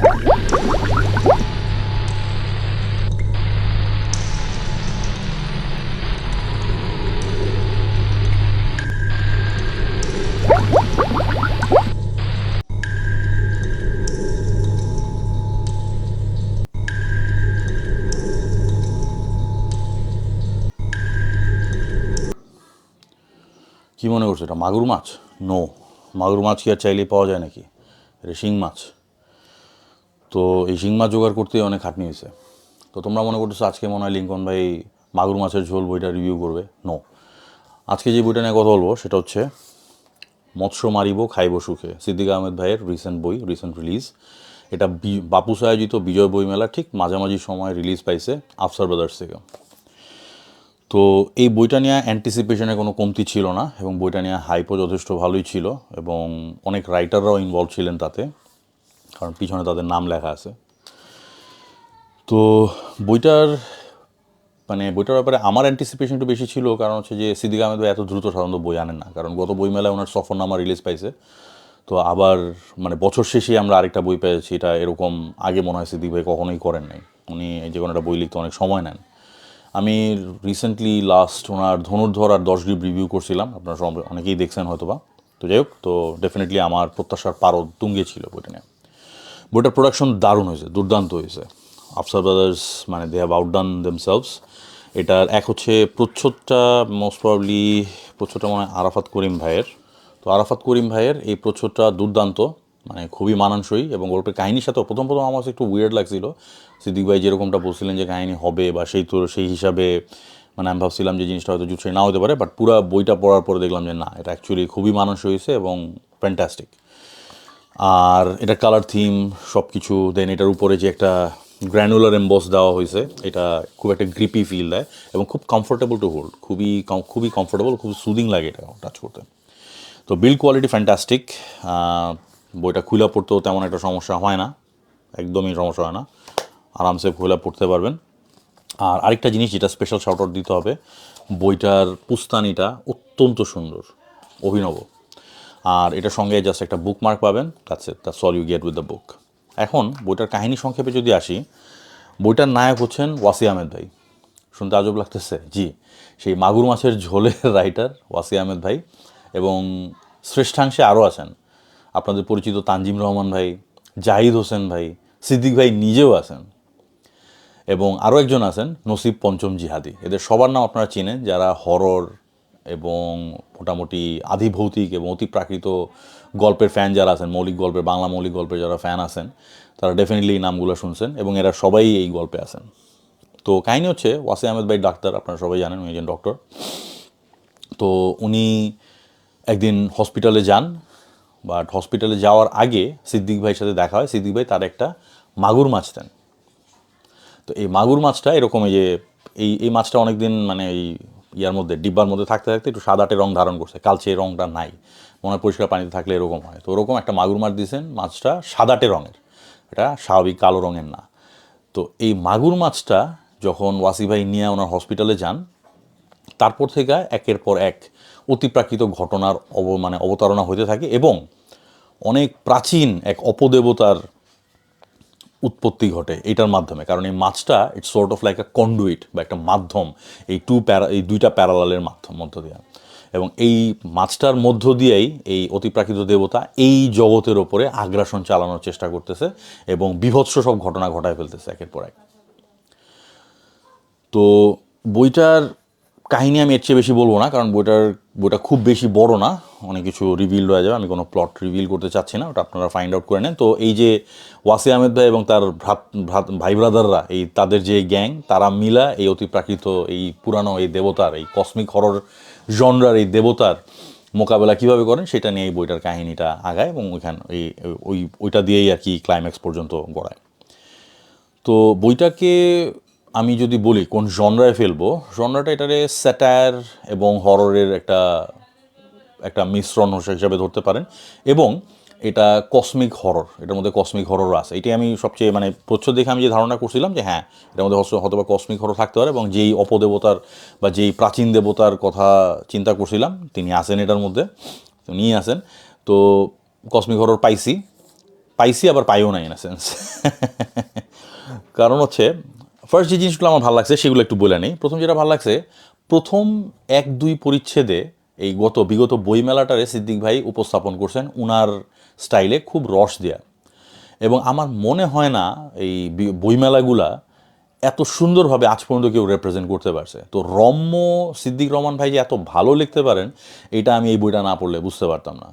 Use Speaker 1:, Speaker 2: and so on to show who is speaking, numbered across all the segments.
Speaker 1: কী মনে করছো এটা মাগুর মাছ? নো, মাগুর মাছ কি আর চাইলেই পাওয়া যায় নাকি? এটা শিং মাছ। তো এই শিং মাছ জোগাড় করতে অনেক খাটনি হয়েছে। তো তোমরা মনে করতেছো আজকে মনে হয় লিঙ্কন ভাই মাগুর মাছের ঝোল বইটা রিভিউ করবে। নো, আজকে যে বইটা নিয়ে কথা বলবো সেটা হচ্ছে মৎস্য মারিব খাইব সুখে, সিদ্দিক আহমেদ ভাইয়ের রিসেন্ট বই, রিসেন্ট রিলিজ। এটা বাপুস আয়োজিত বিজয় বইমেলা ঠিক মাঝামাঝি সময় রিলিজ পাইছে আফসার ব্রাদার্স থেকে। তো এই বইটা নিয়ে অ্যান্টিসিপেশনে কোনো কমতি ছিল না এবং বইটা নিয়ে হাইপও যথেষ্ট ভালোই ছিল এবং অনেক রাইটাররাও ইনভলভ ছিলেন তাতে, কারণ পিছনে তাদের নাম লেখা আছে। তো বইটার ব্যাপারে আমার অ্যান্টিসিপেশন একটু বেশি ছিল, কারণ হচ্ছে যে সিদ্দিক আহমেদ ভাই এত দ্রুত সাধারণত বই আনেন না, কারণ গত বইমেলায় ওনার সফরনামা রিলিজ পাইছে। তো আবার বছর শেষে আমরা আরেকটা বই পেয়েছি, এটা এরকম আগে মনে হয় সিদ্দিক ভাই কখনোই করেন নাই। উনি যে কোনো একটা বই লিখতে অনেক সময় নেন। আমি রিসেন্টলি লাস্ট ওনার ধনুর্ধর আর 10 গ্রিপ রিভিউ করছিলাম, আপনারা সব অনেকেই দেখছেন হয়তোবা। তো যাই হোক, তো ডেফিনেটলি আমার প্রত্যাশার পারদ তুঙ্গে ছিল বইটা নিয়ে। বইটার প্রোডাকশন দারুণ হয়েছে, দুর্দান্ত হয়েছে। Afsar brothers they have outdone themselves. এটার এক হচ্ছে প্রচ্ছদটা, মোস্ট প্রবাবলি প্রচ্ছদটা মনে হয় আরাফাত করিম ভাইয়ের। তো আরাফাত করিম ভাইয়ের এই প্রচ্ছদটা দুর্দান্ত, খুবই মানানসই এবং গল্পের কাহিনীর সাথেও প্রথম আমার কাছে একটু উইয়ার্ড লাগছিল। সিদ্দিক ভাই যেরকমটা বলছিলেন যে কাহিনী হবে বা সেই হিসাবে আমি ভাবছিলাম যে জিনিসটা হয়তো জুটছে না হতে পারে, বাট পুরো বইটা পড়ার পরে দেখলাম যে না, এটা অ্যাকচুয়ালি খুবই মানানসই হয়েছে এবং ফ্যান্টাস্টিক। আর এটা কালার থিম সব কিছু, দেন এটার উপরে যে একটা গ্র্যানুলার এমবস দেওয়া হয়েছে, এটা খুব একটা গ্রিপি ফিল দেয় এবং খুব কমফোর্টেবল টু হোল্ড, খুবই কমফোর্টেবল, খুব সুদিং লাগে এটা টাচ করতে। তো বিল্ড কোয়ালিটি ফ্যান্টাস্টিক। বইটা খুলে পড়তেও তেমন একটা সমস্যা হয় না, একদমই সমস্যা হয় না, আরামসে খুলে পড়তে পারবেন। আর আরেকটা জিনিস যেটা স্পেশাল শাউট আউট দিতে হবে, বইটার পুস্তানিটা অত্যন্ত সুন্দর, অভিনব। আর এটার সঙ্গে জাস্ট একটা বুকমার্ক পাবেন, that's all you get with the book. এখন বইটার কাহিনী সংক্ষেপে যদি আসি, বইটার নায়ক হচ্ছেন ওয়াসি আহমেদ ভাই। শুনতে আজব লাগতেছে? জি, সেই মাগুর মাছের ঝোলের রাইটার ওয়াসি আহমেদ ভাই, এবং শ্রেষ্ঠাংশে আরও আছেন আপনাদের পরিচিত তানজিম রহমান ভাই, জাহিদ হোসেন ভাই, সিদ্দিক ভাই নিজেও আছেন, এবং আরও একজন আছেন নসিব পঞ্চম জিহাদি। এদের সবার নাম আপনারা চেনেন যারা হরর এবং মোটামুটি আধিভৌতিক এবং অতি প্রাকৃত গল্পের ফ্যান যারা আছেন, বাংলা মৌলিক গল্পের যারা ফ্যান আছেন, তারা ডেফিনেটলি এই নামগুলো শুনছেন এবং এরা সবাই এই গল্পে আছেন। তো কাহিনী হচ্ছে, ওয়াসি আহমেদ ভাই ডাক্তার, আপনারা সবাই জানেন, উনি একজন ডক্টর। তো উনি একদিন হসপিটালে যান, বাট হসপিটালে যাওয়ার আগে সিদ্দিক ভাইয়ের সাথে দেখা হয়। সিদ্দিক ভাই তার একটা মাগুর মাছ দেন। তো এই মাগুর মাছটা এরকম, এই মাছটা অনেক দিন এই ইয়ার মধ্যে, ডিব্বার মধ্যে থাকতে থাকতে একটু সাদাটে রং ধারণ করছে, কালচে রংটা নাই, মনে হয় পরিষ্কার পানিতে থাকলে এরকম হয়। তো ওরকম একটা মাগুর মাছ দিয়েছেন, মাছটা সাদাটে রঙের, এটা স্বাভাবিক কালো রঙের না। তো এই মাগুর মাছটা যখন ওয়াসি ভাই নিয়ে ওনার হসপিটালে যান, তারপর থেকে একের পর এক অতিপ্রাকৃত ঘটনার অবতারণা হতে থাকে এবং অনেক প্রাচীন এক অপদেবতার উৎপত্তি ঘটে এটার মাধ্যমে। কারণ এই মাছটা it's sort of like a conduit বা একটা মাধ্যম, এই দুইটা প্যারালালের মধ্য দিয়ে, এবং এই মাছটার মধ্য দিয়েই এই অতিপ্রাকৃত দেবতা এই জগতের ওপরে আগ্রাসন চালানোর চেষ্টা করতেছে এবং বীভৎস সব ঘটনা ঘটায় ফেলতেছে একের পর এক। তো বইটার কাহিনী আমি এর চেয়ে বেশি বলবো না, কারণ বইটা খুব বেশি বড় না, অনেক কিছু রিভিল হয়ে যাবে, আমি কোনো প্লট রিভিল করতে চাচ্ছি না, ওটা আপনারা ফাইন্ড আউট করে নেন। তো এই যে ওয়াসি আহমেদ ভাই এবং তার ভাই ব্রাদাররা, তাদের যে গ্যাং, তারা মিলা এই অতিপ্রাকৃত এই পুরানো এই দেবতার, এই কসমিক হরর জনরার এই দেবতার মোকাবেলা কীভাবে করেন সেটা নিয়ে এই বইটার কাহিনীটা আগায় এবং ওইটা দিয়েই আর কি ক্লাইম্যাক্স পর্যন্ত গড়ায়। তো বইটাকে আমি যদি বলি কোন জনরায় ফেলবো, জনরাটা এটারে স্যাটায়ার এবং হররের একটা মিশ্রণ হিসাবে ধরতে পারেন, এবং এটা কসমিক হরর, এটার মধ্যে কসমিক হরর আছে। এটাই আমি সবচেয়ে প্রচ্ছদ দেখে আমি যে ধারণা করছিলাম যে হ্যাঁ, এটার মধ্যে হয়তো বা কসমিক হরর থাকতে পারে, এবং যেই অপদেবতার বা যেই প্রাচীন দেবতার কথা চিন্তা করছিলাম তিনি আছেন এটার মধ্যে, উনিই আছেন। তো কসমিক হরর পাইছি আবার পাইও না ইন আ সেন্স। কারণ হচ্ছে ফার্স্ট যে জিনিসগুলো আমার ভালো লাগছে সেগুলো একটু বলে নিই। প্রথম যেটা ভালো লাগছে, প্রথম 1-2 পরিচ্ছেদে এই বিগত বইমেলাটারে সিদ্দিক ভাই উপস্থাপন করছেন উনার স্টাইলে, খুব রস দেয়া। এবং আমার মনে হয় না এই বইমেলাগুলা এত সুন্দরভাবে আজ পর্যন্ত কেউ রিপ্রেজেন্ট করতে পারছে। তো সিদ্দিক রহমান ভাই যে এত ভালো লিখতে পারেন, এটা আমি এই বইটা না পড়লে বুঝতে পারতাম না।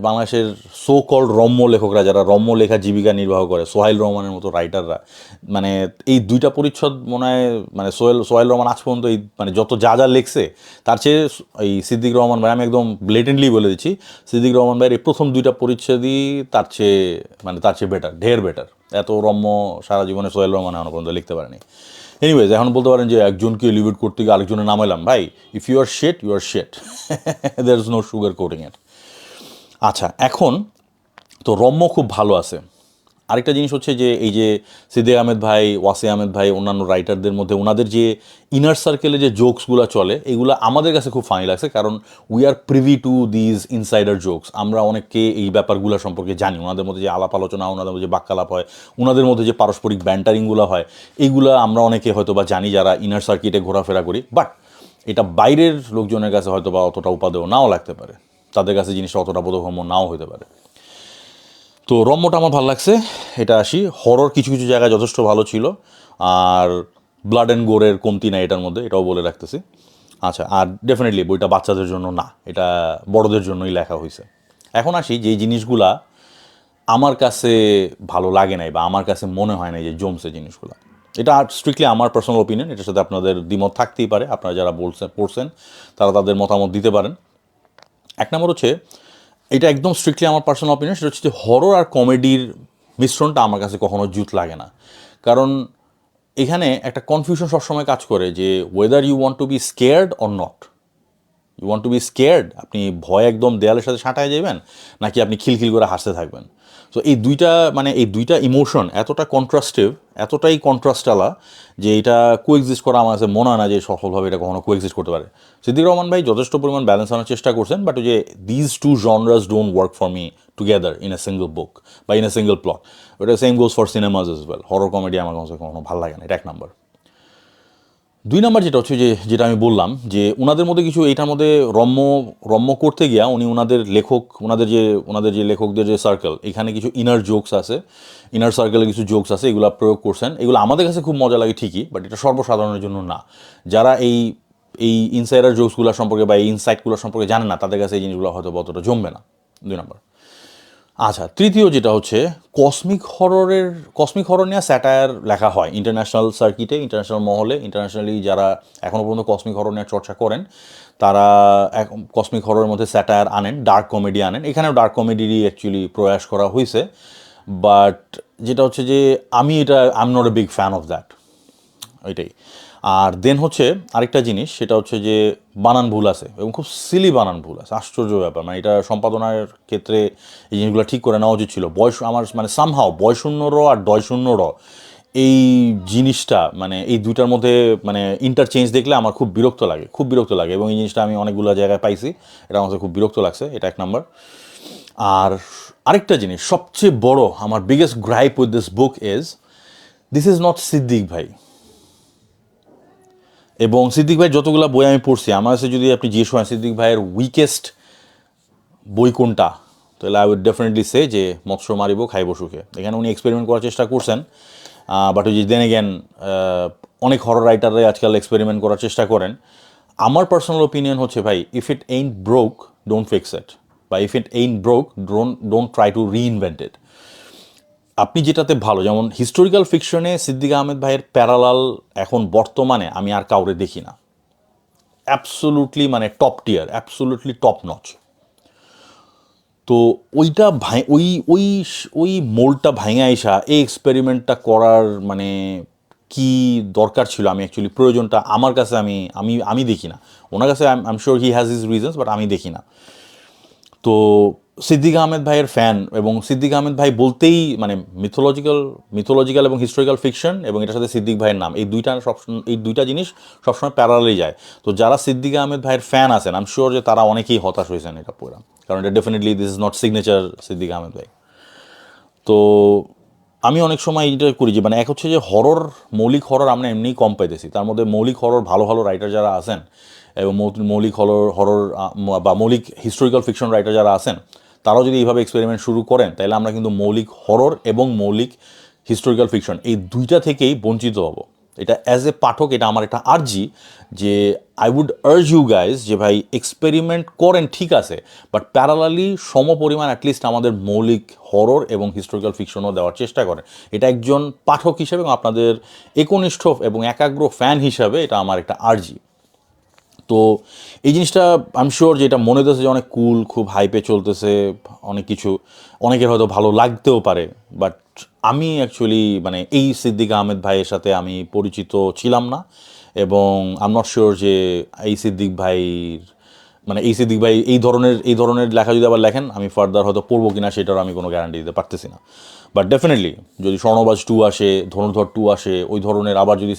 Speaker 1: বাংলাদেশের সো কল্ড লেখকরা, যারা লেখা জীবিকা নির্বাহ করে, সোহাইল রহমানের মতো রাইটাররা, মানে এই 2টা পরিচ্ছদ মনে হয়, মানে সোহাইল রহমান আজ পর্যন্ত এই মানে যত যা যা লিখছে তার চেয়ে এই সিদ্দিক রহমান ভাই, আমি একদম ব্লেটেন্টলি বলে দিচ্ছি, সিদ্দিক রহমান ভাইয়ের এই প্রথম 2টা পরিচ্ছদই তার চেয়ে বেটার, ঢের বেটার। এত সারা জীবনে সোহেল রহমান এখনো পর্যন্ত লিখতে পারেনি। এনিওয়েজ, এখন বলতে পারেন যে একজনকে এলিভেট করতে গিয়ে আরেকজনের নামাইলাম। ভাই, ইফ ইউ আর শেট, you are shit, there is no sugar coating it. আচ্ছা, এখন তো খুব ভালো আছে। আরেকটা জিনিস হচ্ছে যে এই যে সিদ্দিক আহমেদ ভাই, ওয়াসি আহমেদ ভাই, অন্যান্য রাইটারদের মধ্যে ওনাদের যে ইনার সার্কেলে যে জোকসগুলো চলে, এগুলো আমাদের কাছে খুব ফানি লাগছে, কারণ we are privy to these insider jokes. আমরা অনেককে এই ব্যাপারগুলো সম্পর্কে জানি, ওনাদের মধ্যে যে আলাপ আলোচনা, ওনাদের মধ্যে যে বাক্যালাপ হয়, ওনাদের মধ্যে যে পারস্পরিক ব্যান্টারিংগুলো হয়, এইগুলো আমরা অনেকে হয়তো বা জানি যারা ইনার সার্কিটে ঘোরাফেরা করি। বাট এটা বাইরের লোকজনের কাছে হয়তো বা অতটা উপাদেয় নাও লাগতে পারে, তাদের কাছে জিনিসটা অতটা বোধগম্য নাও হতে পারে। তো রম্যটা আমার ভালো লাগছে। এটা আসি, হরর কিছু কিছু জায়গায় যথেষ্ট ভালো ছিল, আর ব্লাড অ্যান্ড গোরের কমতি নাই এটার মধ্যে, এটাও বলে রাখতেছি। আচ্ছা, আর ডেফিনেটলি বইটা বাচ্চাদের জন্য না, এটা বড়দের জন্যই লেখা হয়েছে। এখন আসি যে জিনিসগুলা আমার কাছে ভালো লাগে নাই বা আমার কাছে মনে হয় না যে জমছে জিনিসগুলো। এটা স্ট্রিক্টলি আমার পার্সোনাল ওপিনিয়ন, এটার সাথে আপনাদের দ্বিমত থাকতেই পারে, আপনারা যারা পড়ছেন তারা তাদের মতামত দিতে পারেন। এক নম্বর হচ্ছে, এটা একদম স্ট্রিক্টলি আমার পার্সোনাল অপিনিয়ন, সেটা হচ্ছে যে হরর আর কমেডির মিশ্রণটা আমার কাছে কখনো জুত লাগে না। কারণ এখানে একটা কনফিউশন সবসময় কাজ করে যে whether you want to be scared or not. You want to be scared, আপনি ভয় একদম দেয়ালের সাথে সাঁটায় যাবেন, নাকি আপনি খিলখিল করে হাসতে থাকবেন। তো এই দুইটা ইমোশন এতটা কন্ট্রাস্টিভ, এতটাই কন্ট্রাস্টালা, যে এটা কোএক্সিস্ট করা আমার কাছে মনে হয় না যে সফলভাবে এটা কখনো কোএক্সিস্ট করতে পারে। সিদ্দিক রহমান ভাই যথেষ্ট পরিমাণ ব্যালেন্স আনার চেষ্টা করছেন, বাট ওই যে these two genres don't work for me together in a single book বা ইন এ সিঙ্গল প্লট। ওটা same goes for cinemas as well. Horror comedy আমার কাছে কখনো ভালো লাগে না, এটা 1 নাম্বার। 2 নাম্বার যেটা হচ্ছে যে, যেটা আমি বললাম যে ওনাদের মধ্যে কিছু, এইটার মধ্যে রম্য করতে গিয়া উনি ওনাদের যে লেখকদের যে সার্কেল, এখানে কিছু ইনার জোকস আছে, ইনার সার্কেলে কিছু জোকস আছে, এগুলো প্রয়োগ করছেন। এগুলো আমাদের কাছে খুব মজা লাগে ঠিকই, বাট এটা সর্বসাধারণের জন্য না। যারা এই ইনসাইডার জোকসগুলো সম্পর্কে বা এই ইনসাইটগুলো সম্পর্কে জানে না, তাদের কাছে এই জিনিসগুলো হয়তো অতটা জমবে না। 2 নাম্বার। আচ্ছা, তৃতীয় যেটা হচ্ছে, কসমিক হরর নিয়ে স্যাটায়ার লেখা হয় ইন্টারন্যাশনাল সার্কিটে, ইন্টারন্যাশনাল মহলে। ইন্টারন্যাশনালি যারা এখনও পর্যন্ত কসমিক হরর নিয়ে চর্চা করেন, তারা কসমিক হররের মধ্যে স্যাটায়ার আনেন, ডার্ক কমেডি আনেন। এখানেও ডার্ক কমেডিরই অ্যাকচুয়ালি প্রয়াস করা হয়েছে, বাট যেটা হচ্ছে যে I am not a big fan of that, ওইটাই। আর দেন হচ্ছে আরেকটা জিনিস, সেটা হচ্ছে যে বানান ভুল আছে, এবং খুব সিলি বানান ভুল আছে, আশ্চর্য ব্যাপার। মানে এটা সম্পাদনার ক্ষেত্রে এই জিনিসগুলো ঠিক করে নেওয়া উচিত ছিল। আমার মানে সামহাও বয়শূন্য র আর ডয়শূন্য র, এই জিনিসটা মানে এই দুইটার মধ্যে মানে ইন্টারচেঞ্জ দেখলে আমার খুব বিরক্ত লাগে, এবং এই জিনিসটা আমি অনেকগুলো জায়গায় পাইছি, এটা আমার খুব বিরক্ত লাগছে। এটা 1 নাম্বার। আর আরেকটা জিনিস, সবচেয়ে বড় আমার biggest gripe with this book this is not Siddique ভাই। এবং সিদ্দিক ভাই যতগুলো বই আমি পড়ছি, আমার কাছে যদি আপনি জিজ্ঞেস করেন সিদ্দিক ভাইয়ের উইকেস্ট বই কোনটা, তাহলে আই উইড ডেফিনেটলি সে যে মৎস্য মারিব খাইব সুখে। এখানে উনি এক্সপেরিমেন্ট করার চেষ্টা করছেন, বাট ওই যে দেন এগেন অনেক হরর রাইটাররাই আজকাল এক্সপেরিমেন্ট করার চেষ্টা করেন। আমার পার্সোনাল ওপিনিয়ন হচ্ছে, ভাই, if it ain't broke don't fix it, বা if it ain't broke don't try to reinvent it. আপনি যেটাতে ভালো, যেমন হিস্টোরিক্যাল ফিকশনে সিদ্দিক আহমেদ ভাইয়ের প্যারালাল এখন বর্তমানে আমি আর কাউরে দেখি না। অ্যাবসোলুটলি মানে টপ টিয়ার, অ্যাবসোলুটলি টপ নচ। তো ওইটা ওই ওই ওই মোলটা ভাঙে আইসা এই এক্সপেরিমেন্টটা করার মানে কি দরকার ছিল, আমি অ্যাকচুয়ালি প্রয়োজনটা আমার কাছে আমি দেখি না। ওনার কাছে I am sure he has his reasons, but আমি দেখি না। তো সিদ্দিক আহমেদ ভাইয়ের ফ্যান, এবং সিদ্দিক আহমেদ ভাই বলতেই মানে মিথোলজিক্যাল এবং হিস্টোরিক্যাল ফিকশন, এবং এটার সাথে সিদ্দিক ভাইয়ের নাম, এই দুইটা জিনিস সবসময় প্যারালালি যায়। তো যারা সিদ্দিক আহমেদ ভাইয়ের ফ্যান আছেন, আই এম শিওর যে তারা অনেকেই হতাশ হয়েছেন এটা পড়া, কারণ এটা definitely this is not signature Siddique Ahmed ভাই। তো আমি অনেক সময় এইটা করি যে মানে এক হচ্ছে যে হরর, মৌলিক হরর আমরা এমনিই কম পাইতেছি, তার মধ্যে মৌলিক হরর ভালো ভালো রাইটার যারা আছেন এবং মৌলিক হরর হরর বা মৌলিক হিস্টোরিক্যাল ফিকশন রাইটার যারা আছেন তারাও যদি এইভাবে এক্সপেরিমেন্ট শুরু করেন তাহলে আমরা কিন্তু মৌলিক হরর এবং মৌলিক হিস্টোরিক্যাল ফিকশন এই দুইটা থেকেই বঞ্চিত হব। এটা অ্যাজ এ পাঠক এটা আমার একটা আর্জি যে I would urge you guys যে ভাই এক্সপেরিমেন্ট করেন ঠিক আছে, বাট প্যারালালি সমপরিমাণ অ্যাটলিস্ট আমাদের মৌলিক হরর এবং হিস্টোরিক্যাল ফিকশনও দেওয়ার চেষ্টা করেন। এটা একজন পাঠক হিসেবে এবং আপনাদের একনিষ্ঠ এবং একাগ্র ফ্যান হিসাবে এটা আমার একটা আর্জি। তো এই জিনিসটা আই এম শিওর যে এটা মনে হতেছে যে অনেক কুল, খুব হাইপে চলতেছে, অনেক কিছু অনেকের হয়তো ভালো লাগতেও পারে, বাট আমি অ্যাকচুয়ালি মানে এই সিদ্দিক আহমেদ ভাইয়ের সাথে আমি পরিচিত ছিলাম না এবং আই এম নট শিওর যে এই সিদ্দিক ভাইয়ের মানে এই সিদ্দিক ভাই এই ধরনের লেখা যদি আবার লেখেন আমি ফার্দার হয়তো পড়বো কিনা সেটার আমি কোনো গ্যারান্টি দিতে পারতেছি না। বাট ডেফিনেটলি যদি স্বর্ণবাজ 2 আসে, ধনুর্ধর 2 আসে, ওই ধরনের আবার যদি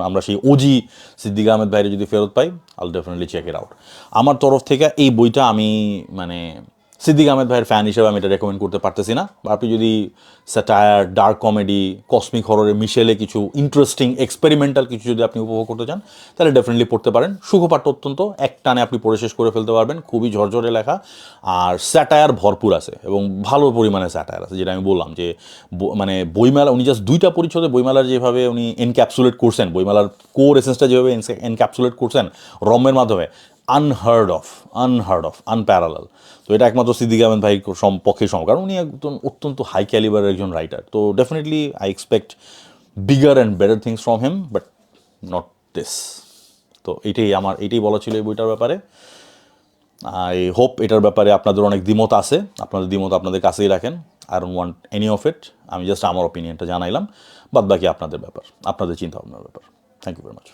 Speaker 1: আমরা সেই ওজি সিদ্দিক আহমেদ ভাইয়ের যদি ফেরত পাই, আল ডেফিনেটলি চেক ইট আউট। আমার তরফ থেকে এই বইটা আমি মানে সিদ্দিক আহমেদ ভাইয়ের ফ্যান হিসেবে আমি এটা রেকমেন্ড করতে পারতেছি না। আপনি যদি স্যাটায়ার, ডার্ক কমেডি, কসমিক হররের মিশেলে কিছু ইন্টারেস্টিং এক্সপেরিমেন্টাল কিছু যদি আপনি উপভোগ করতে চান তাহলে ডেফিনেটলি পড়তে পারেন। সুখপাঠ্য অত্যন্ত, এক টানে আপনি পড়ে শেষ করে ফেলতে পারবেন, খুবই ঝরঝরে লেখা আর স্যাটায়ার ভরপুর আছে এবং ভালো পরিমাণে স্যাটায়ার আছে, যেটা আমি বললাম যে মানে বইমেলা উনি জাস্ট 2টা পরিচ্ছদে বইমেলার যেভাবে উনি এনক্যাপসুলেট করছেন, বইমেলার কোর এসেন্সটা যেভাবে এনক্যাপসুলেট করছেন রমের মাধ্যমে, আনহার্ড অফ, আনপ্যারালাল। তো এটা একমাত্র সিদ্দিক আহমেদ ভাই পক্ষে সম্ভব, কারণ উনি একদম অত্যন্ত হাই ক্যালিবারের একজন রাইটার। তো definitely I expect bigger and better things from him, but not this. তো এইটাই বলা ছিল এই বইটার ব্যাপারে। আই হোপ এটার ব্যাপারে আপনাদের অনেক দ্বিমত আছে, আপনাদের দ্বিমত আপনাদের কাছেই রাখেন। I don't want any of it, আমি জাস্ট আমার অপিনিয়নটা জানাইলাম, বাদ বাকি আপনাদের ব্যাপার, আপনাদের চিন্তা ভাবনার ব্যাপার। Thank you very much.